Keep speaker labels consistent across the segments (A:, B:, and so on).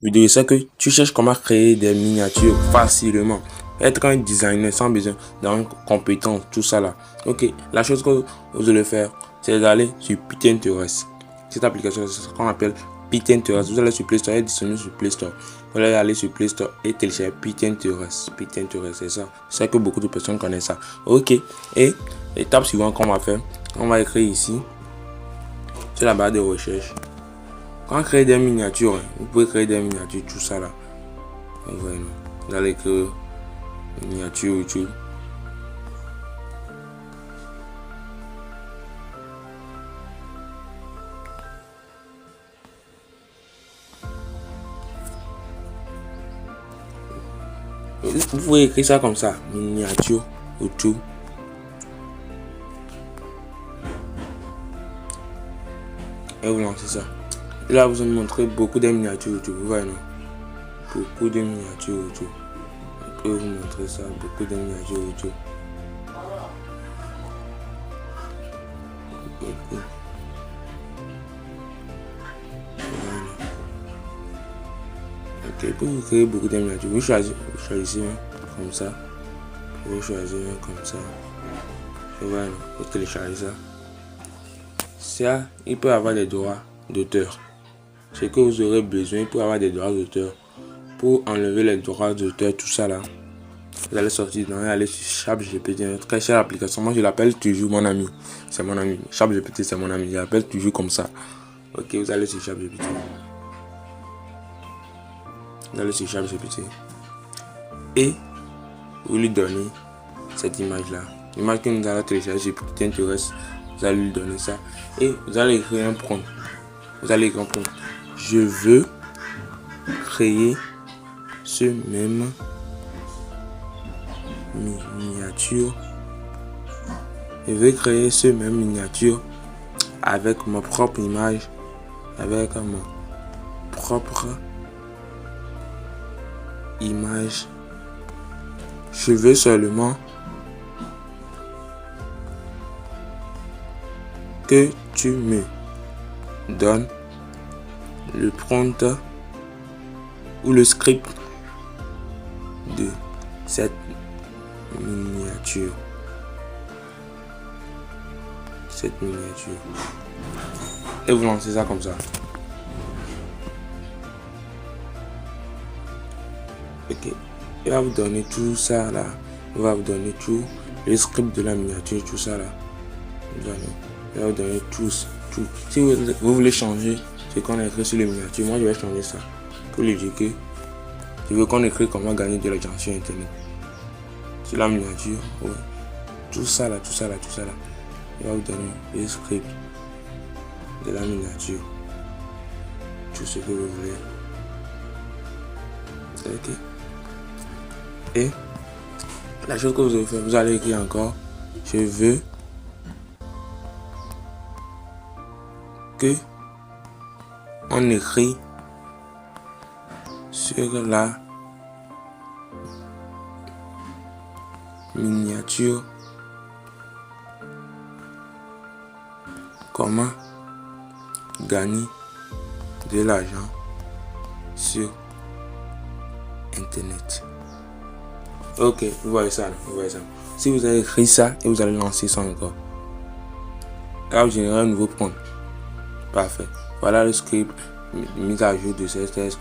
A: vidéo, c'est que tu cherches comment créer des miniatures facilement. Être un designer sans besoin d'avoir compétence, tout ça là. Ok, la chose que vous allez faire, c'est d'aller sur Pinterest. Cette application, c'est ce qu'on appelle Pinterest. Vous allez sur Play Store, elle est disponible sur Play Store. Vous allez aller sur Play Store et télécharger Pinterest. Pinterest, c'est ça. C'est que beaucoup de personnes connaissent ça. Ok, et l'étape suivante qu'on va faire, on va écrire ici sur la barre de recherche. Quand on crée des miniatures, vous pouvez créer des miniatures, tout ça là. Voilà. Vous allez écrire miniature YouTube. Vous pouvez écrire ça comme ça, miniature YouTube. Et vous lancez ça. Et là, vous allez montrer beaucoup de miniatures YouTube. Vous voyez, non? Beaucoup de miniatures YouTube. Je peux vous montrer ça, beaucoup de miniatures YouTube. Beaucoup. Voilà. Ok, pour vous créer beaucoup de miniatures, vous choisissez comme ça. Vous choisissez comme ça. Et voilà, vous téléchargez ça. Ça, il peut avoir des droits d'auteur. Ce que vous aurez besoin pour avoir des droits d'auteur, pour enlever les droits d'auteur, tout ça là, vous allez sortir dedans et aller sur ChatGPT, notre très chère application. Moi je l'appelle toujours mon ami. C'est mon ami. ChatGPT c'est mon ami. Je l'appelle toujours comme ça. Ok, vous allez sur ChatGPT. Vous allez sur ChatGPT. Et vous lui donnez cette image là. L'image que nous allons télécharger sur Pinterest. Vous allez lui donner ça. Et vous allez écrire un prompt. Vous allez écrire un prompt. Je veux créer ce même miniature. Je veux créer ce même miniature avec ma propre image, avec ma propre image. Je veux seulement que tu me donnes le prompt ou le script de cette miniature. Et vous lancez ça comme ça. Ok. Il va vous donner tout ça là. Il va vous donner tout le script de la miniature, tout ça là. Il va vous donner tout. Si vous voulez changer ce qu'on a écrit sur les miniatures, moi je vais changer ça. Pour lui dire que je veux qu'on écrit comment gagner de l'argent sur internet. Sur la miniature, ouais. Tout ça là. Il va vous donner le script de la miniature. Tout ce que vous voulez. Ok. Et la chose que vous allez faire, vous allez écrire encore. Je veux que on écrit sur la miniature comment gagner de l'argent sur internet. Ok, vous voyez ça. Si vous avez écrit ça et vous allez lancer ça encore, là vous générez un nouveau prompt. Parfait. Voilà le script, mise à jour de ces tests,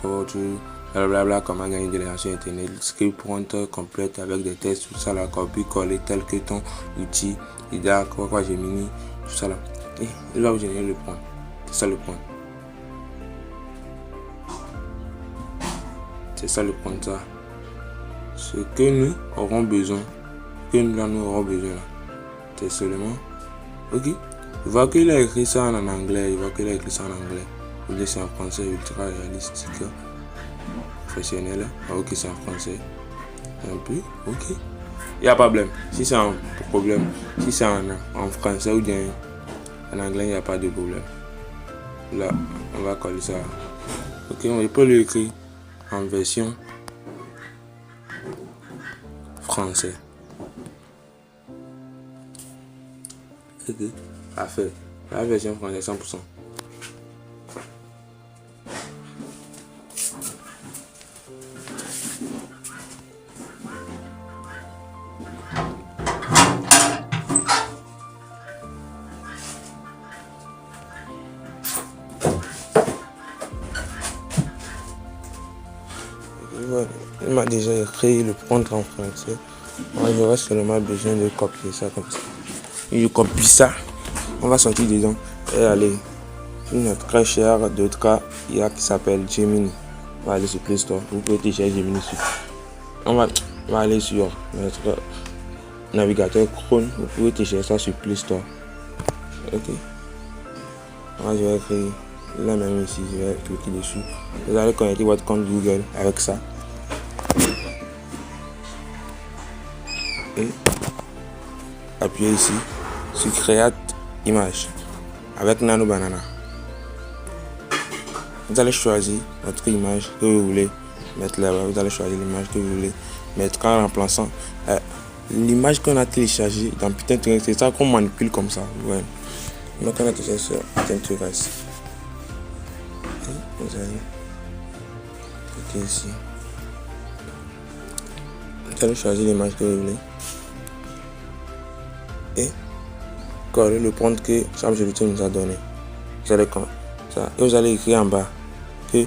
A: blablabla, comment gagner de l'argent sur internet. Le script prompt complète avec des tests, tout ça là, copier-coller tel que ton outil, IDA, quoi, Gemini, tout ça là. Et il va vous générer le prompt. C'est ça le prompt. C'est ça le prompt ça. Ce que nous aurons besoin, là, c'est seulement. Ok. Je vois qu'il a écrit ça en anglais. Il dit c'est en français, ultra réalistique, professionnel. Ok, c'est en français. Un peu, ok. Il n'y a pas de problème. Si c'est un problème, si c'est en français ou bien en anglais, il n'y a pas de problème. Là, on va coller ça. Ok, on peut l'écrire en version français. Ok, parfait. La version française 100%. Voilà. Il m'a déjà écrit le prendre en français. Moi, j'aurais seulement besoin de copier ça comme ça. Et je copie ça. On va sortir dedans et aller sur notre très cher d'autres cas. Il y a qui s'appelle Gemini. On va aller sur Play Store. Vous pouvez télécharger Gemini sur. On va aller sur notre navigateur Chrome. Vous pouvez télécharger ça sur Play Store. Ok. Moi, je vais créer là même ici. Je vais cliquer dessus. Vous allez connecter votre compte Google avec ça. Et appuyez ici sur Create Image avec Nano Banana. Vous allez choisir votre image que vous voulez mettre là-bas. Vous allez choisir l'image que vous voulez mettre en remplaçant l'image qu'on a téléchargée dans Pinterest. C'est ça qu'on manipule comme ça. Ouais. Donc on a téléchargé sur Pinterest. Vous allez cliquer ici. Vous allez choisir l'image que vous voulez. Et coller le prompt que ChatGPT nous a donné. Vous allez comme ça. Et vous allez écrire en bas que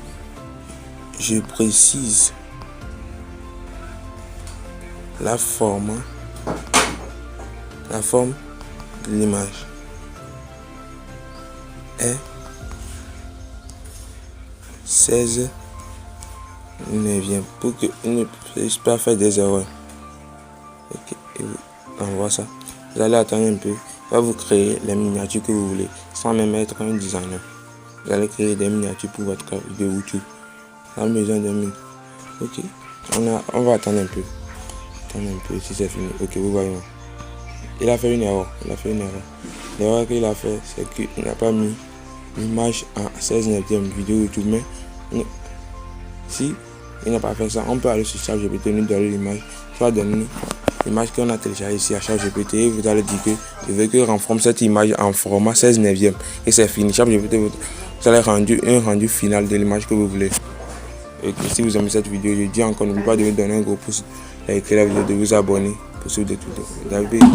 A: je précise la forme de l'image est 16 neuvième pour que ne puisse pas faire des erreurs. Ok, et vous envoie ça. Vous allez attendre un peu. Va vous créer les miniatures que vous voulez sans même être un designer. Vous allez créer des miniatures pour votre vidéo YouTube. Vous avez besoin de mine. Ok, on va attendre un peu. Attendre un peu si c'est fini. Ok, vous voyez. Il a fait une erreur. L'erreur qu'il a fait, c'est qu'il n'a pas mis l'image en 16 neuvième vidéo YouTube. Mais si il n'a pas fait ça, on peut aller sur ChatGPT, nous donner l'image. Soit donner l'image qu'on a téléchargée ici à ChatGPT et vous allez dire que je veux que renforme cette image en format 16 neuvième et c'est fini. ChatGPT vous allez rendre un rendu final de l'image que vous voulez. Et que si vous aimez cette vidéo, je dis encore, n'oubliez pas de me donner un gros pouce, liker la vidéo, de vous abonner pour suivre de tout.